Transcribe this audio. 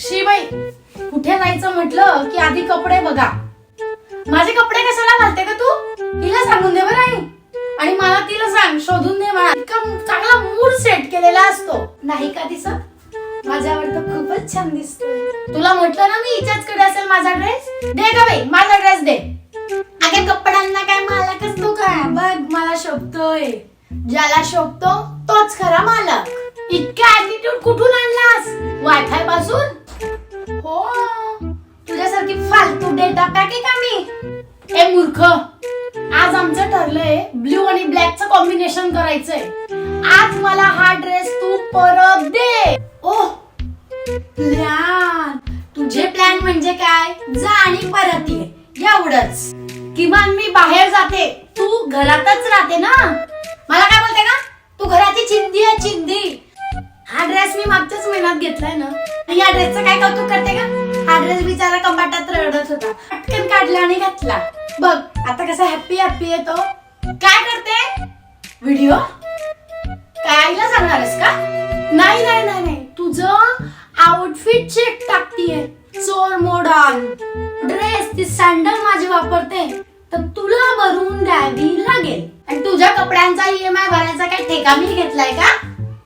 श्रीबाई, कुठे जायचं म्हटलं की आधी कपडे बघा. माझे कपडे कशाला घालते का तू? तिला सांगून दे बरं आई. आणि मला तिला सांग, शोधून दे मला. इतका चांगला मूड सेट केलेला असतो नाही का दिसत? माझ्यावर तर खूपच छान दिसतोय. तुला म्हटलं ना मी हिच्याचकडे असेल माझा ड्रेस. दे का बाई माझा ड्रेस दे. अगं कपड्यांना काय मालकच तू काय? बघ मला शोभतोय. ज्याला शोभतो तोच खरा मालक. इतका ऍटिट्यूड कुठून आणलास? वायफाय पासून? हो, तुझ्यासारखी फालतू डेटा पॅक आहे का मी? ए मूर्ख, आज आमचं ठरलंय ब्ल्यू आणि ब्लॅकचं कॉम्बिनेशन करायचंय. आज मला हा ड्रेस तू परत दे. ओह प्लॅन, तुझे प्लॅन म्हणजे काय? जा आणि परत ये, एवढंच. किमान मी बाहेर जाते, तू घरातच राहते ना. मला काय बोलते का? तू घराची चिंदी आहे चिंदी. हा ड्रेस मी मागच्याच महिन्यात घेतलाय ना. या ड्रेसचं काय कौतुक करते का? हा ड्रेस बिचारा कपाटात रडत होता, पटकन काढला आणि घातला. बघ आता कसा हॅपी हॅपी येतो. काय करते? व्हिडिओ कायला सांगणारस का? नाही नाही नाही नाही, तुझं आउटफिट चेक टाकतीये. चोर मोडॉन ड्रेस, ती सॅन्डल माझी वापरते तर तुला भरून द्यावी लागेल. आणि तुझ्या कपड्यांचा EMI भरायचा काय ठेका मी घेतलाय का?